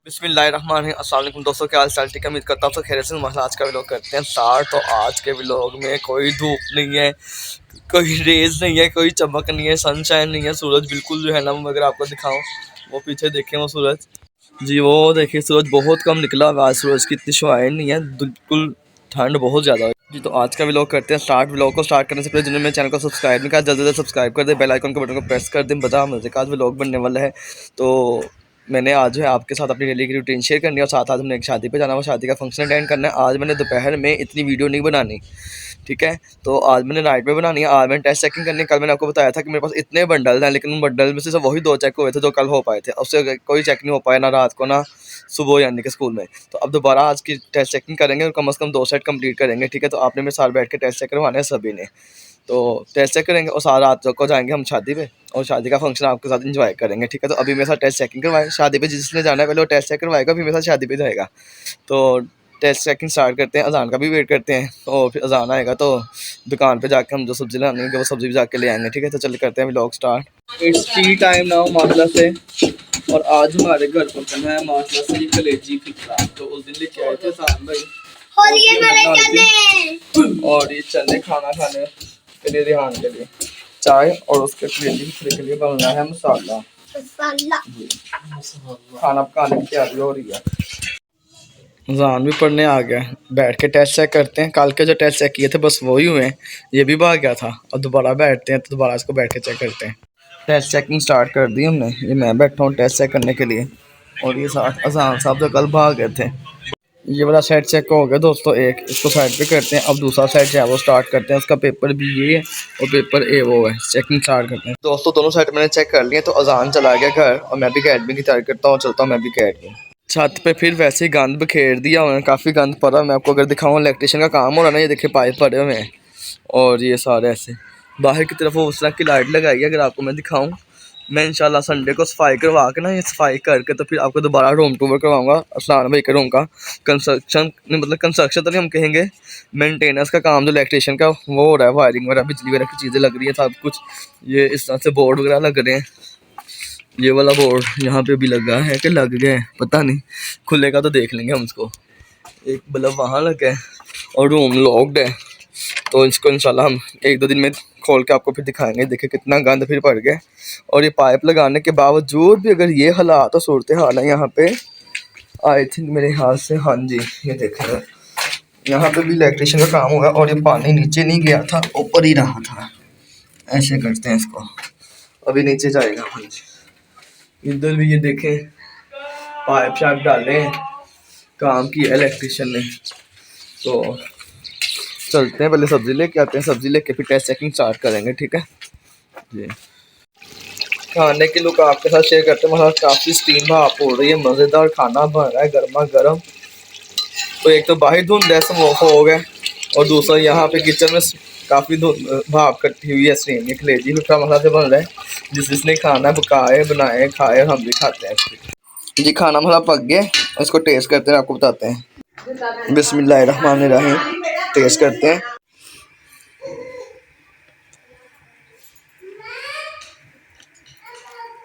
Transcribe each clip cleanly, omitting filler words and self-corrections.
बिस्मिल्लाहिर्रहमानिर्रहीम। अस्सलाम वालेकुम दोस्तों, क्या हाल चाल? ठीक है, उम्मीद करता हूँ सब खैरियत से। मसला आज का व्लॉग करते हैं स्टार्ट। तो आज के व्लॉग में कोई धूप नहीं है, कोई रेज नहीं है, कोई चमक नहीं है, सनशाइन नहीं है। सूरज बिल्कुल जो है ना, अगर आपको दिखाऊं वो पीछे देखें, वो सूरज जी वो देखिए, सूरज बहुत कम निकला। आज सूरज की इतनी शुआएं नहीं है, बिल्कुल ठंड बहुत ज़्यादा है जी। तो आज का व्लॉग करते हैं स्टार्ट। व्लॉग को स्टार्ट करने से पहले जिन्होंने मेरे चैनल को सब्सक्राइब नहीं किया, जल्द से जल्द सब्सक्राइब कर दे, बेल आइकन के बटन को प्रेस कर दें। बता मजे का आज व्लॉग बनने वाला है। तो मैंने आज जो है आपके साथ अपनी डेली की रूटीन शेयर करनी है, और साथ आज हमने एक शादी पे जाना है, शादी का फंक्शन अटेंड करना है। आज मैंने दोपहर में इतनी वीडियो नहीं बनानी, ठीक है। तो आज मैंने नाइट में बनानी है। आज मैंने टेस्ट चेकिंग करनी है। कल मैंने आपको बताया था कि मेरे पास इतने बंडल हैं, लेकिन उन बंडल में से सिर्फ वही 2 चेक हुए थे जो कल हो पाए थे। उससे कोई चेक नहीं हो पाया, ना रात को ना सुबह यानी कि स्कूल में। तो अब दोबारा आज की टेस्ट चेकिंग करेंगे और कम से कम 2 सेट कंप्लीट करेंगे, ठीक है। तो आपने मेरे साथ बैठ के टेस्ट चेक करवाने हैं सभी ने। तो टेस्ट चेक करेंगे और सारा रात को जाएंगे हम शादी पे, और शादी का फंक्शन आपके साथ एंजॉय करेंगे, ठीक है। तो अभी मेरे साथ टेस्ट चेकिंग करवाएं शादी पे। जिसने जाना है पहले वो टेस्ट चेक करवाएगा, फिर मेरे साथ शादी पे जाएगा। तो टेस्ट चेकिंग स्टार्ट करते हैं, अजान का भी वेट करते हैं। और फिर अजान आएगा तो दुकान पे जाके हम जो सब्ज़ी लानी होगी वो सब्ज़ी भी जाके ले आएंगे, ठीक है। तो चलिए करते हैं vlog start. It's T time now माशा से। और आज हमारे घर पर बना है माशा से कलेजी फिक्रा, तो उस दिन लेके आए थे साथ भाई। और ये चने खाना खाने के लिए, रिहान के लिए चाय, और उसके कलेजी के लिए बनना है मसाला। खाना पकाने की तैयारी हो रही है। अज़ान भी पढ़ने आ गया। बैठ के टेस्ट चेक करते हैं। कल के जो टेस्ट चेक किए थे बस वही हुए हैं, ये भी भाग गया था। अब दोबारा बैठते हैं, तो दोबारा इसको बैठ के चेक करते हैं। टेस्ट चेकिंग स्टार्ट कर दी हमने। ये मैं बैठा हूँ टेस्ट चेक करने के लिए, और ये साथ अज़ान साहब जो कल भाग गए थे। ये वाला सेट चेक हो गया दोस्तों, एक इसको साइड पे करते हैं। अब दूसरा सेट जो है वो स्टार्ट करते हैं। उसका पेपर भी ये है और पेपर ए वो है। चेकिंग स्टार्ट करते हैं दोस्तों। दोनों सेट मैंने चेक कर लिए। तो अज़ान चला गया घर, और मैं भी अकेडमी की तैयारी करता हूँ, चलता हूँ मैं भी अकेडमी। छत पे फिर वैसे ही गंद बिखेर दिया उन्होंने, काफ़ी गंद पड़ा। मैं आपको अगर दिखाऊँ, इलेक्ट्रिशियन का काम हो रहा है ना, ये देखिए पाइप पड़े हुए हैं, और ये सारे ऐसे बाहर की तरफ वो उस तरह की लाइट लगाई है। अगर आपको मैं दिखाऊँ, मैं इंशाल्लाह संडे को सफाई करवा के ना, ये सफाई करके तो फिर आपको दोबारा रूम टूर करवाऊंगा। असलान भाई के रूम का कंस्ट्रक्शन, मतलब कंस्ट्रक्शन तो नहीं हम कहेंगे, मेंटेनेंस का काम जो इलेक्ट्रिशियन का वो हो रहा है, वायरिंग वगैरह, बिजली वगैरह की चीज़ें लग रही है सब कुछ। ये इस तरह से बोर्ड वगैरह लग रहे हैं। ये वाला बोर्ड यहाँ पे भी लगा है कि लग गया है पता नहीं, खुलेगा तो देख लेंगे हम इसको। एक बल्ब वहाँ लगा है, और रूम लॉक्ड है। तो इसको इंशाल्लाह हम 1-2 दिन में खोल के आपको फिर दिखाएंगे। देखिए कितना गंद फिर पड़ गया। और ये पाइप लगाने के बावजूद भी अगर ये हालात तो सूरत हाल है यहाँ पे, आई थिंक मेरे हाथ से, हाँ जी ये देखें, यहाँ पे भी इलेक्ट्रिशियन का काम हुआ, और ये पानी नीचे नहीं गया था, ऊपर ही रहा था। ऐसे करते हैं इसको, अभी नीचे जाएगा। हाँ जी, इधर भी ये देखें पाइप शाइप डाले, काम किया इलेक्ट्रिशियन ने। तो चलते हैं, पहले सब्जी लेके आते हैं, सब्जी लेके फिर टेस्ट चेकिंग स्टार्ट करेंगे, ठीक है जी। खाने के लुक आपके साथ शेयर करते हैं। मतलब काफ़ी स्टीम भाप हो रही है, मज़ेदार खाना बन रहा है गर्मा गर्म। तो एक तो बाहर धुंध है, समोसा हो गए, और दूसरा यहाँ पे किचन में काफ़ी भाप कट्टी हुई है, स्टीम। ये कलेजी फिक्रा मसाला से बन रहा है, जिसने खाना पकाए बनाए खाए, और हम भी खाते हैं जी। खाना मसाला पक गया, इसको टेस्ट करते हैं, आपको बताते हैं। बिस्मिल्लाहिर्रहमानिर्रहीम, टेस्ट करते हैं।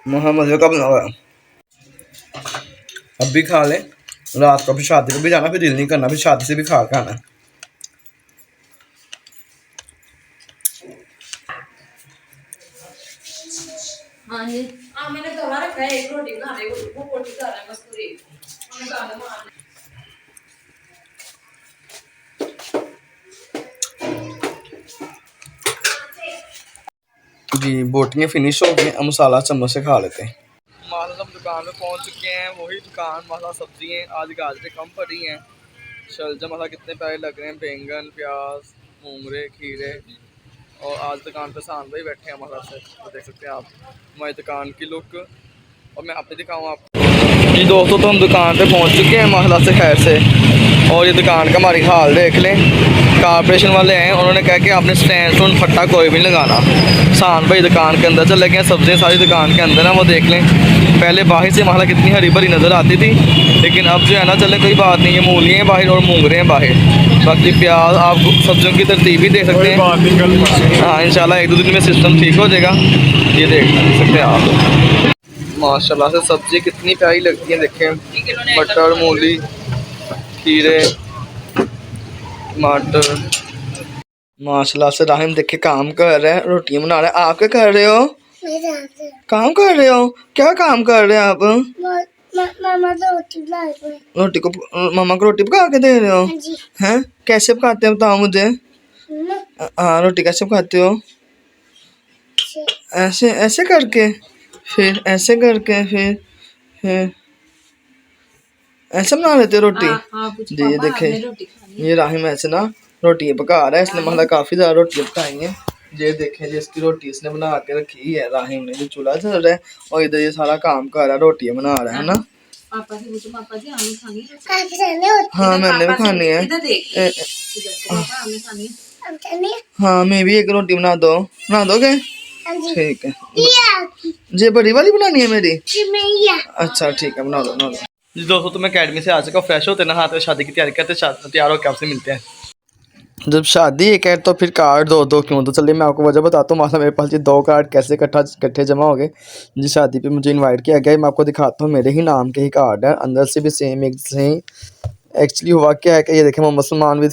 मज़े का बना हुआ है। अब भी खा लें, रात को फिर शादी पे भी जाना, फिर दिल नहीं करना, फिर शादी से भी खा के आना। हाँ जी, मैंने तो रखा है, एक रोटी बना रही हूँ, वो रोटी खा रहा है बस पूरी। जी बोटियाँ फिनिश हो गई, अब मसाला चम्मच से खा लेते हैं। माशा हम दुकान पे पहुंच चुके हैं, वही दुकान माशा सब्जी हैं। आज गाजरें कम पड़ी हैं। शलजम माशा कितने प्यारे लग रहे हैं, बैंगन, प्याज, मूंगरे, खीरे। और आज दुकान पे सान भाई बैठे हैं हमारा से, तो देख सकते हैं आप हमारी दुकान की लुक। और मैं आपको दिखाऊँ आपको जी दोस्तों, तो हम दुकान पे पहुंच चुके हैं माशा से खैर से। और ये दुकान का हमारी हाल देख लें, कारपोरेशन वाले हैं, उन्होंने कहा कि आपने स्टैंड स्टून फट्टा कोई भी नहीं लगाना। सान भाई दुकान के अंदर चले गए, सब्जियाँ सारी दुकान के अंदर हैं, वो देख लें। पहले बाहर से माशा कितनी हरी भरी नज़र आती थी, लेकिन अब जो है ना, चले कोई बात नहीं, ये मूली हैं बाहर और मूंगरे हैं बाहर। बाकी प्याज आप सब्जियों की तरतीब भी देख सकते हैं। हाँ इंशाल्लाह 1-2 दिन में सिस्टम ठीक हो जाएगा। ये देख सकते हैं आप माशाल्लाह से सब्जी कितनी प्यारी लगती है, देखें मटर, मूली, खीरे, टमाटर। माशाल्लाह से राहिम देखे काम कर रहे हैं, रोटियां बना रहे हैं। आप क्या कर रहे हो? काम कर रहे हो? क्या काम कर रहे हैं आप? मामा रोटी बना रहे हैं। रोटी को मामा को रोटी पका के दे रहे हो? हैं कैसे पकाते हैं बताओ मुझे। हाँ रोटी कैसे पकाते हो? ऐसे ऐसे करके, फिर ऐसे करके, फिर ऐसे बना लेते हो रोटी। जी ये देखे ये राहिम ऐसे ना रोटियां पका रहा है, इसने मतलब काफी ज्यादा रोटियां पकाई हैं। ये देखें जी इसकी रोटी इसने बना के रखी है राहिम ने, जो चूल्हा चल रहा है और इधर ये सारा काम कर रहा है, रोटियां बना रहा है ना। पापा से पूछो, पापा जी आलू खानी है? हाँ मैंने भी खानी है। हाँ मैं भी एक रोटी बना दोगे? ठीक है जी, बड़ी वाली बनानी है मेरी? अच्छा ठीक है बना दो। जी दोस्तों तो मैं अकेडमी से आ चुका, फ्रेश होते नहाते शादी की तैयारी करते, तैयार होकर आपसे मिलते हैं। जब शादी एक है तो फिर कार्ड दो क्यों? तो चलिए मैं आपको वजह बताता हूँ। मतलब मेरे पास ये 2 कार्ड कैसे इकट्ठे जमा हो गए। जी शादी पे मुझे इनवाइट किया गया है, मैं आपको दिखाता हूँ। मेरे ही नाम के ही कार्ड है, अंदर से भी सेम एक से। एक्चुअली हुआ क्या है कि ये देखें मोहम्मद सलमान विद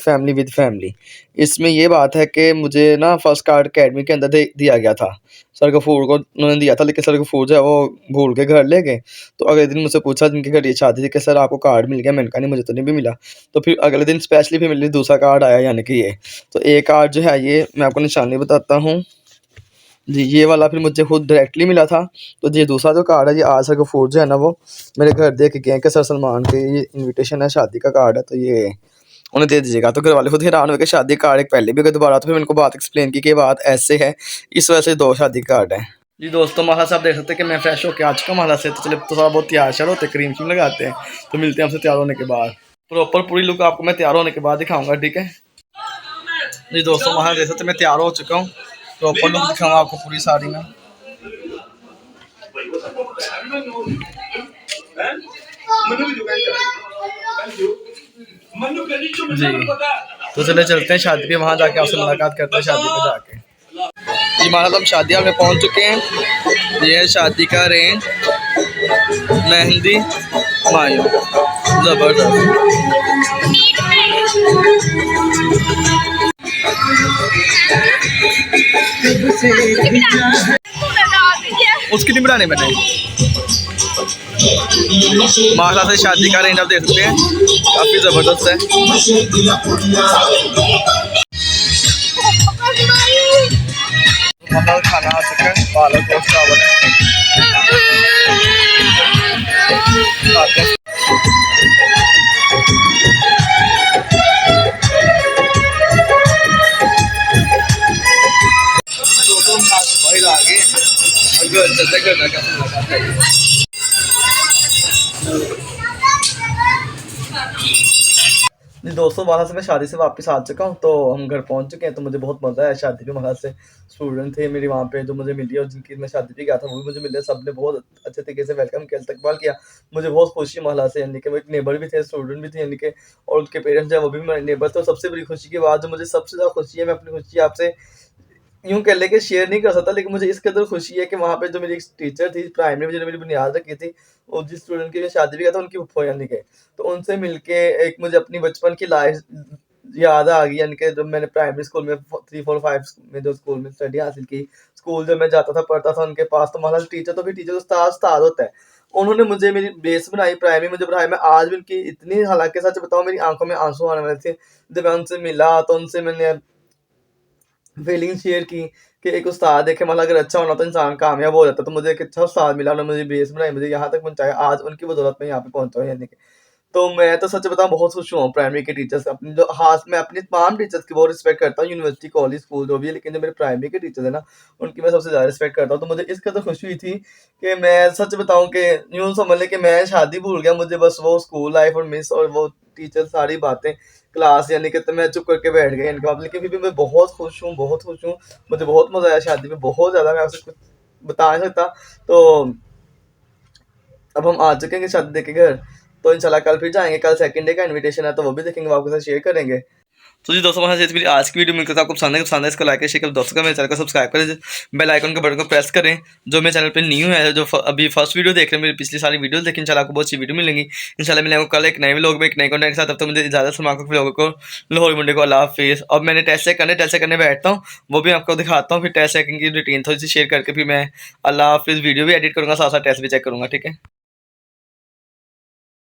फैमिली। इसमें ये बात है कि मुझे ना फर्स्ट कार्ड अकेडमी के अंदर दिया गया था, सर गफूर को उन्होंने दिया था, लेकिन सर गफूर जो है वो भूल के घर ले गए। तो अगले दिन मुझसे पूछा जिनके घर ये शादी थी कि सर आपको कार्ड मिल गया? मैंने कहा नहीं मुझे तो नहीं भी मिला। तो फिर अगले दिन स्पेशली फिर मेरे लिए दूसरा कार्ड आया, यानी कि ये। तो एक कार्ड जो है ये मैं आपको निशानी बताता हूँ जी, ये वाला फिर मुझे खुद डायरेक्टली मिला था। तो ये दूसरा जो कार्ड है ये आज सर गफूर जो है ना वो मेरे घर दे के गए कि सर सलमान के ये इनविटेशन है, शादी का कार्ड है, तो ये उन्हें दे दीजिएगा। तो घर वाले खुद हैरान हुए कि शादी कार्ड एक पहले भी अगर दोबारा, तो फिर मैंने उनको बात एक्सप्लेन की कि बात ऐसे है, इस वजह से 2 शादी कार्ड हैं। जी दोस्तों माला साहब देख सकते हैं कि मैं फ्रेश होकर आ चुका माला से। तो चले तो थोड़ा बहुत तैयार श्यार होते, क्रीम श्रीम लगाते हैं। तो मिलते हैं हमसे तैयार होने के बाद। प्रॉपर पूरी लुक आपको मैं तैयार होने के बाद दिखाऊंगा, ठीक है जी दोस्तों। वहाँ देख सकते मैं तैयार हो चुका हूँ, प्रॉपर लुक दिखाऊंगा आपको पूरी साड़ी में। जी तो चले चलते हैं शादी पे, वहाँ जाके आपसे मुलाकात करते हैं शादी पे जाके। जी माना हम शादी में पहुँच चुके हैं। ये है शादी का रेंज, मेहंदी मायो जबरदस्त। उसकी नहीं बनाने मैंने। माला से शादी का रेंज आप देख सकते हैं, काफी जबरदस्त है। मतलब खाना आ चुका है, पालक और चावल है। जी दोस्तों वहाँ से मैं शादी से वापस आ चुका हूँ, तो हम घर पहुँच चुके हैं। तो मुझे बहुत मज़ा आया शादी पे। वहाँ से स्टूडेंट थे मेरी वहाँ पे जो मुझे मिली, और जिनकी मैं शादी पे गया था वो भी मुझे मिले। सब ने बहुत अच्छे तरीके से वेलकम किया, इस्तकबाल किया। मुझे बहुत खुशी महला से, यानी कि वो एक नेबर भी थे, स्टूडेंट भी थे, यानी कि और उनके पेरेंट्स जो है वो भी मेरे नेबर। तो सबसे बड़ी खुशी की बात जो मुझे सबसे ज़्यादा खुशी है, मैं अपनी खुशी आपसे यूँ कह लें कि शेयर नहीं कर सकता, लेकिन मुझे इस कदर खुशी है कि वहाँ पे जो मेरी एक टीचर थी प्राइमरी में, जिन्होंने मेरी बुनियाद रखी थी, और जिस स्टूडेंट की मैं शादी भी किया था उनकी फूफो यानी के। तो उनसे मिलके एक मुझे अपनी बचपन की लाइफ याद आ गई, यानी कि जब मैंने प्राइमरी स्कूल में 3, 4, 5 में जो स्कूल में स्टडी हासिल की, स्कूल जब मैं जाता था पढ़ता था उनके पास, तो हमारा टीचर तो फिर टीचर उस्ताद होता है। उन्होंने मुझे मेरी बेस बनाई, प्राइमरी में जब पढ़ाई, मैं आज भी उनकी इतनी, हालांकि सच बताऊँ मेरी आंखों में आंसू आने वाले थे जब मैं उनसे मिला। तो उनसे मैंने फीलिंग शेयर की कि एक उस्ताद देखे, मतलब अगर अच्छा होना तो इंसान कामयाब हो जाता। तो मुझे एक अच्छा उस्ताद मिला, उन्होंने मुझे बेस बनाई, मुझे यहाँ तक पहुँचाया। आज उनकी बदौलत मैं यहाँ पे पहुँचा हूँ, यानी कि तो मैं तो सच बताऊँ बहुत खुश हुआ हूँ प्राइमरी के टीचर्स अपनी जो खास, मैं अपनी तमाम टीचर्स की बहुत रिस्पेक्ट करता हूँ, यूनिवर्सिटी कॉलेज स्कूल जो भी है, लेकिन जो मेरे प्राइमरी के टीचर्स है ना उनकी मैं सबसे ज़्यादा रिस्पेक्ट करता हूँ। तो मुझे इस कदर खुशी हुई थी कि मैं सच बताऊँ कि यूँ समझ लें कि मैं शादी भूल गया, मुझे बस वो स्कूल लाइफ और मिस और वो टीचर सारी बातें क्लास, यानी कि तो मैं चुप करके बैठ गया इनके बाद। लेकिन फिर भी मैं बहुत खुश हूँ, बहुत खुश हूँ। मुझे बहुत मज़ा आया शादी में, बहुत ज़्यादा, मैं आपसे कुछ बता नहीं सकता। तो अब हम आ चुके हैं शादी देख के घर, तो इंशाल्लाह कल फिर जाएंगे। कल सेकंड डे का इनविटेशन है, तो वो भी देखेंगे, वो आपके साथ शेयर करेंगे। तो जी दोस्तों हमारे मेरी आज की वीडियो मिलकर तो आपको पसंद है इसको लाइक शेयर कर दोस्तों का मेरे चैनल को सब्सक्राइब करें, बेल आइकन के बटन को प्रेस करें। जो मेरे चैनल पे न्यू है, जो अभी फर्स्ट वीडियो देख रहे हैं, मेरी पिछली सारी वीडियो देखें, इंशाल्लाह आपको बहुत अच्छी वीडियो मिलेंगी। इंशाल्लाह मिलेंगे कल एक नए व्लॉग में एक नए कंटेंट के साथ। तब तक मुझे इजाजत, सलमान को व्लॉग को लाहौर मंडे को अल्लाह हाफिज़। अब मैंने टेस्ट चेक करने बैठता हूँ, वो भी आपको दिखाता हूँ। फिर टेस्ट चेकिंग की रूटीन थोड़ी सी शेयर करके फिर मैं अल्लाह हाफिज़ वीडियो भी एडिट करूँगा, साथ साथ टेस्ट भी चेक करूँगा, ठीक है।